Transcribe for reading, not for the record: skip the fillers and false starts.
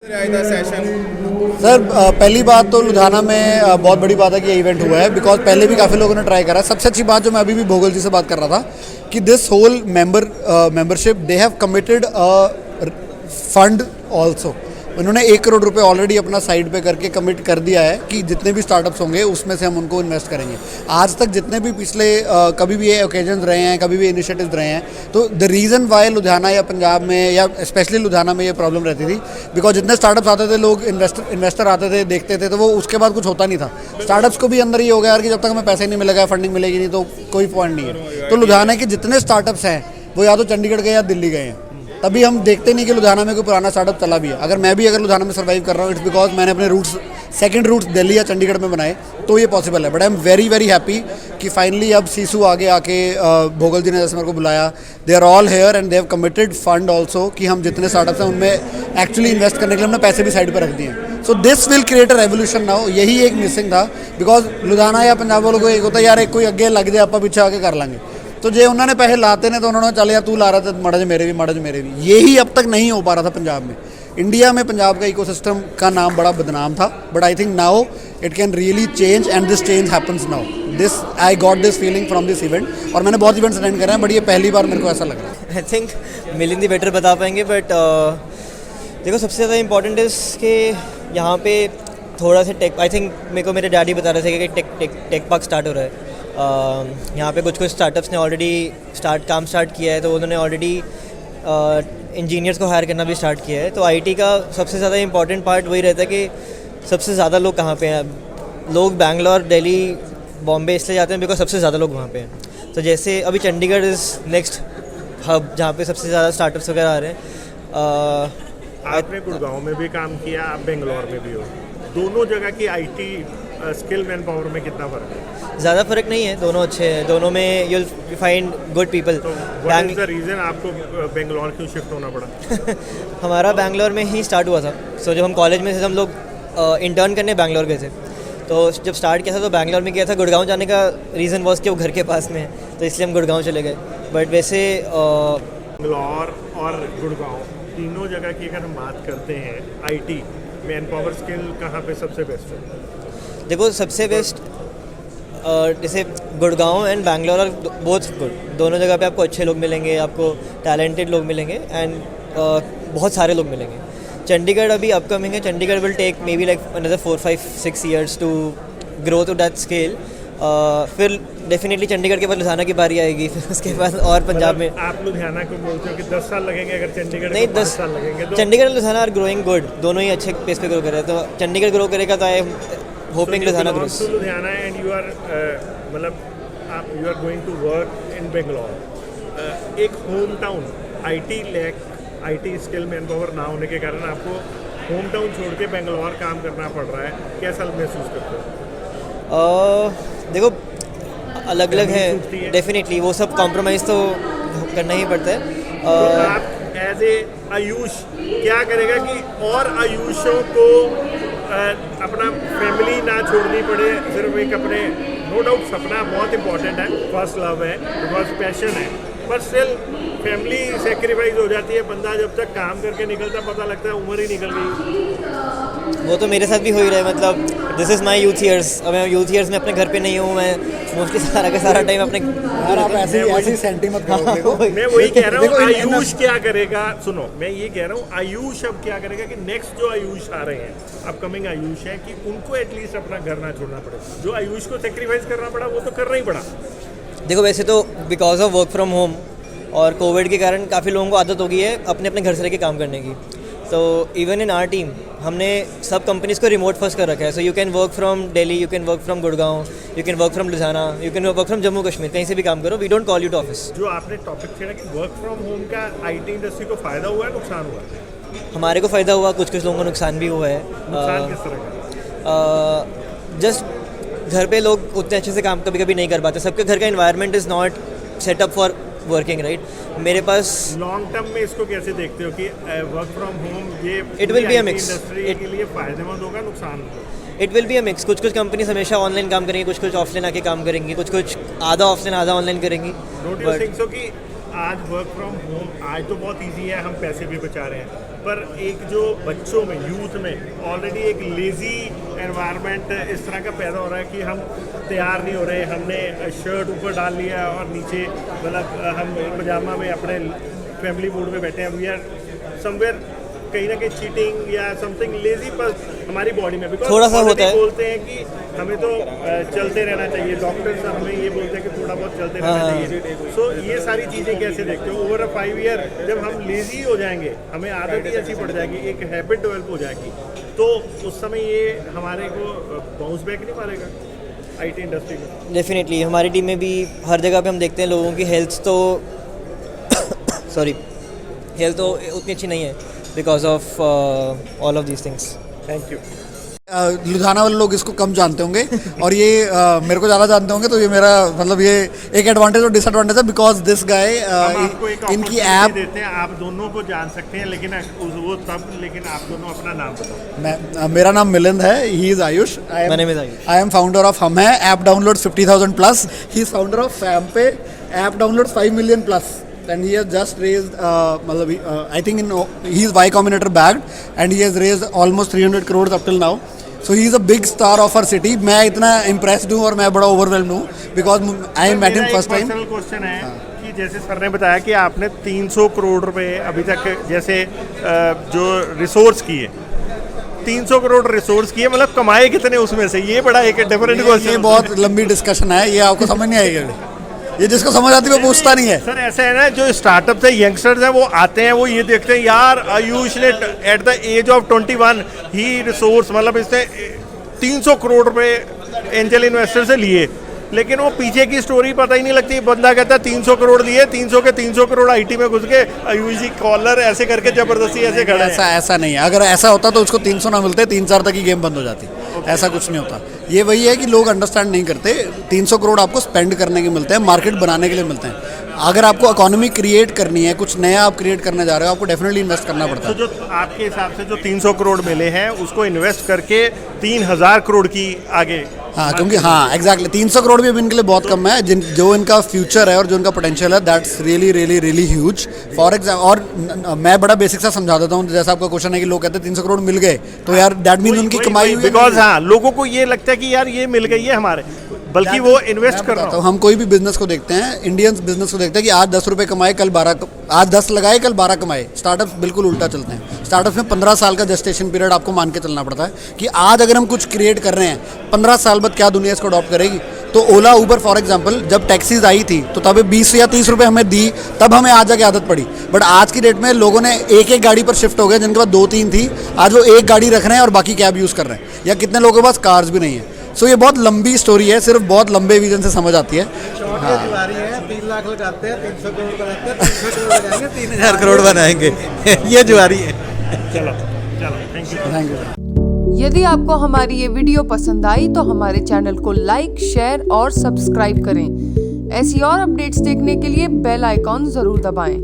Sir पहली बात तो लुधियाना में बहुत बड़ी बात है कि ये इवेंट हुआ है, बिकॉज पहले भी काफ़ी लोगों ने ट्राई करा। सबसे अच्छी बात जो मैं अभी भी भोगल जी से बात कर रहा था कि this whole membership they have committed fund also. उन्होंने 1 करोड़ रुपए ऑलरेडी अपना साइड पे करके कमिट कर दिया है कि जितने भी स्टार्टअप्स होंगे उसमें से हम उनको इन्वेस्ट करेंगे। आज तक जितने भी पिछले कभी भी ये ओकेजन्स रहे हैं, कभी भी इनिशिएटिव्स रहे हैं, तो द रीज़न वाई लुधियाना या पंजाब में या स्पेशली लुधियाना में ये प्रॉब्लम रहती थी, बिकॉज जितने स्टार्टअप्स आते थे, लोग इन्वेस्टर आते थे, देखते थे, तो वो उसके बाद कुछ होता नहीं था। स्टार्टअप्स को भी अंदर ये हो गया यार कि जब तक हमें पैसे नहीं मिलेगा, फंडिंग मिलेगी नहीं, तो कोई पॉइंट नहीं है। तो लुधियाना के जितने स्टार्टअप्स हैं वो या तो चंडीगढ़ गए या दिल्ली गए हैं। तभी हम देखते नहीं कि लुधियाना में कोई पुराना स्टार्टअप चला भी है। अगर मैं लुधियाना में सर्वाइव कर रहा हूँ, इट्स बिकॉज मैंने अपने सेकंड रूट्स दिल्ली या चंडीगढ़ में बनाए, तो ये पॉसिबल है। But I am very very happy कि फाइनली अब सीसू आगे आके भोगल जी ने जैसे मेरे को बुलाया, they are all here and they have committed fund also कि हम जितने स्टार्टअप्स हैं उनमें एक्चुअली इन्वेस्ट करने के लिए हमने पैसे भी साइड पर रख दिए हैं। So this will create a revolution now. यही एक मिसिंग था, बिकॉज लुधियाना या पंजाब वालों को एक होता है यार एक कोई अगे लग जाए, आप पीछे आके कर लेंगे। तो जे उन्होंने पैसे लाते ने तो उन्होंने चल यार तू ला रहा था, माड़ा जो मेरे भी। यही अब तक नहीं हो पा रहा था पंजाब में। इंडिया में पंजाब का इकोसिस्टम का नाम बड़ा बदनाम था, but I think now it can really change and this change happens now. This I got this feeling from this event. और मैंने बहुत इवेंट्स अटेंड करे हैं, बट ये पहली बार मेरे को ऐसा लग रहा है। आई थिंक मिलिंद बेटर बता पाएंगे, बट देखो सबसे ज़्यादा इंपॉर्टेंट इस कि यहाँ पे थोड़ा सा टेक, आई थिंक मेरे को मेरे डैडी बता रहे थे कि टेक पार्क स्टार्ट हो रहा है। यहाँ पे कुछ स्टार्टअप्स ने ऑलरेडी काम स्टार्ट किया है, तो उन्होंने ऑलरेडी इंजीनियर्स को हायर करना भी स्टार्ट किया है। तो आईटी का सबसे ज़्यादा इंपॉर्टेंट पार्ट वही रहता है कि सबसे ज़्यादा लोग कहाँ पे हैं। लोग बैंगलोर, दिल्ली, बॉम्बे इसलिए जाते हैं बिकॉज सबसे ज़्यादा लोग वहाँ पे हैं। तो जैसे अभी चंडीगढ़ इज़ नेक्स्ट हब जहाँ पे सबसे ज़्यादा स्टार्टअप्स वगैरह आ रहे हैं। आपने गुड़गांव में भी काम किया, आप बेंगलोर में भी हो, दोनों जगह की आईटी स्किल मैन पावर में कितना फ़र्क है? ज़्यादा फर्क नहीं है, दोनों अच्छे हैं, दोनों में यूल फाइंड गुड पीपल। तो व्हाट इज द रीज़न आपको बेंगलोर क्यों शिफ्ट होना पड़ा? हमारा बैंगलोर में ही स्टार्ट हुआ था। सो जब हम कॉलेज में थे, हम लोग इंटर्न करने बैंगलोर गए थे। तो जब स्टार्ट किया था तो बैंगलोर में किया था। गुड़गांव जाने का रीज़न वॉज कि वो घर के पास में है, तो इसलिए हम गुड़गांव चले गए। बट वैसे बेंगलोर और गुड़गांव तीनों जगह की अगर हम बात करते हैं, आईटी मैन पावर स्किल कहाँ पे सबसे बेस्ट है? देखो सबसे बेस्ट जैसे गुड़गांव एंड बैंगलोर और बोथ गुड, दोनों जगह पे आपको अच्छे लोग मिलेंगे, आपको टैलेंटेड लोग मिलेंगे एंड बहुत सारे लोग मिलेंगे। चंडीगढ़ अभी अपकमिंग है। Chandigarh will take may be like another 4-5-6 years to grow to that scale. फिर डेफिनेटली चंडीगढ़ के बाद लुधियाना की बारी आएगी, फिर उसके बाद और पंजाब में। आप लुधियाना को बोलते हो कि 10 साल लगेंगे, अगर चंडीगढ़ नहीं 10 साल लगेंगे तो चंडीगढ़ और लुधियाना आर ग्रोइंग गुड, दोनों ही अच्छे पेस पे ग्रो कर रहे हैं। तो चंडीगढ़ ग्रो करेगा तो I hoping Ludhiana grows. Ludhiana and you are मतलब आप you are going to work in Bangalore. एक home town IT skill man power ना होने के कारण आपको होम टाउन छोड़ के बेंगलोर काम करना पड़ रहा है, कैसा महसूस करते हो? देखो अलग अलग है डेफिनेटली, वो सब कॉम्प्रोमाइज़ तो करना ही पड़ता है। तो आप एज ए आयुष क्या करेगा कि और आयुषों को अपना फैमिली ना छोड़नी पड़े, सिर्फ एक अपने, नो डाउट सपना बहुत इंपॉर्टेंट है, फर्स्ट लव है, बिकॉज पैशन है, पर स्टिल फैमिली सेक्रीफाइस हो जाती है। बंदा जब तक काम करके निकलता पता लगता है उम्र ही निकल गई। वो तो मेरे साथ भी हो ही रहा है। मतलब this is my youth years. अब मैं यूथ ईयर्स में अपने घर पे नहीं हूँ, मैं मोस्टली सारा का सारा टाइम अपने आप ऐसी सेंटी मत करो। मैं वही कह रहा हूँ, आयुष क्या करेगा? सुनो, मैं ये कह रहा हूँ आयुष अब क्या करेगा कि नेक्स्ट जो आयुष आ रहे हैं, अपकमिंग आयुष है, कि उनको एटलीस्ट अपना घर ना छोड़ना पड़े। जो आयुष को सेक्रीफाइस करना पड़ा वो तो करना ही पड़ा। देखो वैसे तो because of work from home और कोविड के कारण काफ़ी लोगों को आदत हो गई है अपने अपने घर से रह के काम करने की। तो इवन इन आवर टीम हमने सब कंपनीज़ को रिमोट फर्स्ट कर रखा है। So you can work from Delhi, you can work from Gurgaon, you can work from Ludhiana, you can work from Jammu Kashmir, कहीं से भी काम करो। We don't call you to office. जो आपने टॉपिक छेड़ा कि वर्क फ्रॉम होम का आईटी इंडस्ट्री को फ़ायदा हुआ है, नुकसान हुआ है? हमारे को फ़ायदा हुआ, कुछ लोगों को नुकसान भी हुआ है। नुकसान किस तरह का? जस्ट घर पे लोग उतने अच्छे से काम कभी कभी नहीं कर पाते। सबके घर का environment is not set up for working, right? मेरे पास लॉन्ग टर्म में इसको कैसे देखते हो कि वर्क फ्रॉम होम ये it will be a mix, industry के लिए फायदेमंद होगा, नुकसान होगा? It will be a mix. कुछ कंपनीज हमेशा ऑनलाइन काम करेंगी, कुछ ऑफलाइन आके काम करेंगी, कुछ आधा ऑफलाइन आधा ऑनलाइन करेंगी। डोंट यू थिंक सो कि आज वर्क फ्रॉम होम आज तो बहुत ईजी है, हम पैसे भी बचा रहे हैं, पर एक जो बच्चों में, यूथ में ऑलरेडी एक लेज़ी एनवायरनमेंट इस तरह का पैदा हो रहा है कि हम तैयार नहीं हो रहे, हमने शर्ट ऊपर डाल लिया और नीचे मतलब हम पजामा में अपने फैमिली मूड में बैठे हैं, वी आर समवेयर कहीं ना कहीं चीटिंग या समथिंग लेजी पर हमारी बॉडी में बिकॉज थोड़ा सा होता है। बोलते हैं कि हमें तो चलते रहना चाहिए, डॉक्टर्स हमें ये बोलते हैं कि थोड़ा बहुत चलते रहना चाहिए। सो ये सारी चीज़ें कैसे देखते हो ओवर अ 5 ईयर जब हम लेजी हो जाएंगे, हमें आदत ही ऐसी पड़ जाएगी, एक हैबिट डेवलप हो जाएगी, तो उस समय ये हमारे को बाउंस बैक नहीं मारेगा IT इंडस्ट्री में। डेफिनेटली हमारी टीम में भी हर जगह पे हम देखते हैं लोगों की हेल्थ तो सॉरी हेल्थ तो उतनी अच्छी नहीं है because of all of these things. Thank you. Ludhiana वाले लोग इसको कम जानते होंगे और ये मेरे को ज़्यादा जानते होंगे, तो ये मेरा मतलब ये एक एडवांटेज और डिसएडवांटेज है बिकॉज दिस गाय इनकी ऐप देते हैं, आप दोनों को जान सकते हैं, लेकिन वो तब, लेकिन आप दोनों अपना नाम बताओ। मेरा नाम मिलिंद है, he is Ayush, My name is Ayush. I am founder of हम है app download 50,000 plus, he is founder of FamPay app download 5 million plus and he has just raised I think he is Y Combinator backed and he has raised almost 300 crores up till now, so he is a big star of our city। मैं इतना impressed हूँ और मैं बड़ा overwhelmed हूँ because I met him first time। Personal question है कि जैसे सर ने बताया कि आपने 300 करोड़ रुपए अभी तक जैसे जो रिसोर्स किए, 300 करोड़ रिसोर्स किए, मतलब कमाए कितने उसमें से, ये बड़ा एक डिफरेंट क्वेश्चन। ये बहुत लंबी डिस्कशन है, ये आपको समझ नहीं आएगा, ये जिसको समझ आती है वो पूछता नहीं है। सर ऐसा है ना, जो स्टार्टअप से यंगस्टर्स हैं वो आते हैं, वो ये देखते हैं यार आयुष ने एट द एज ऑफ 21 ही रिसोर्स मतलब इसने 300 करोड़ रुपए एंजल इन्वेस्टर से लिए, लेकिन वो पीछे की स्टोरी पता ही नहीं लगती। बंदा कहता है 300 करोड़ लिए, 300 के 300 करोड़ IT में घुस के आयुष जी कॉलर ऐसे करके जबरदस्ती ऐसे खड़े हैं। ऐसा नहीं है, अगर ऐसा होता तो उसको 300 ना मिलते, 3-4 तक की गेम बंद हो जाती। ऐसा कुछ नहीं होता, ये वही है कि लोग अंडरस्टैंड नहीं करते। 300 करोड़ आपको स्पेंड करने के मिलते हैं, मार्केट बनाने के लिए मिलते हैं। अगर आपको इकोनॉमी क्रिएट करनी है, कुछ नया आप क्रिएट करने जा रहे हो, आपको डेफिनेटली इन्वेस्ट करना पड़ता है। तो जो आपके हिसाब से जो 300 करोड़ मिले हैं उसको इन्वेस्ट करके 3000 करोड़ की आगे, हाँ, क्योंकि हाँ एग्जैक्टली 300 करोड़ भी अभी इनके लिए बहुत कम है। जो इनका फ्यूचर है और जो इनका पोटेंशियल है that's really really really huge. For example, और मैं बड़ा बेसिक सा समझा देता हूँ, जैसा आपका क्वेश्चन है कि लोग कहते हैं 300 करोड़ मिल गए तो यार दैट मीन उनकी कमाई हुई, बिकॉज हाँ लोगों को ये लगता है कि यार ये मिल गई है हमारे, बल्कि वो इन्वेस्ट कर रहा तो हम कोई भी बिजनेस को देखते हैं, इंडियंस बिजनेस को देखते हैं कि आज 10 रुपए कमाए कल 12, आज 10 लगाए कल 12 कमाए। स्टार्टअप्स बिल्कुल उल्टा चलते हैं। स्टार्टअप्स में 15 साल का जेस्टेशन पीरियड आपको मान के चलना पड़ता है कि आज अगर हम कुछ क्रिएट कर रहे हैं, 15 साल बाद क्या दुनिया इसको अडॉप्ट करेगी। तो ओला उबर फॉर एग्जाम्पल जब टैक्सीज आई थी तो तब 20 या 30 रुपए हमें दी, तब हमें आज जाके आदत पड़ी। बट आज की डेट में लोगों ने एक गाड़ी पर शिफ्ट हो गए, जिनके पास 2-3 थी, आज वो एक गाड़ी रख रहे हैं और बाकी कैब यूज़ कर रहे हैं, या कितने लोगों के पास कार्स भी नहीं है। सो ये बहुत लंबी स्टोरी है, सिर्फ बहुत लंबे विजन से समझ आती है। हाँ। 3 लाख लगाते हैं, 300 करोड़ बनाते हैं, 300 करोड़ लगाएंगे, 3000 करोड़ बनाएंगे ये जुआरी है। चलो थैंक यू। Thank you. यदि आपको हमारी ये वीडियो पसंद आई तो हमारे चैनल को लाइक, शेयर और सब्सक्राइब करें। ऐसी और अपडेट्स देखने के लिए बेल आइकॉन जरूर दबाएं।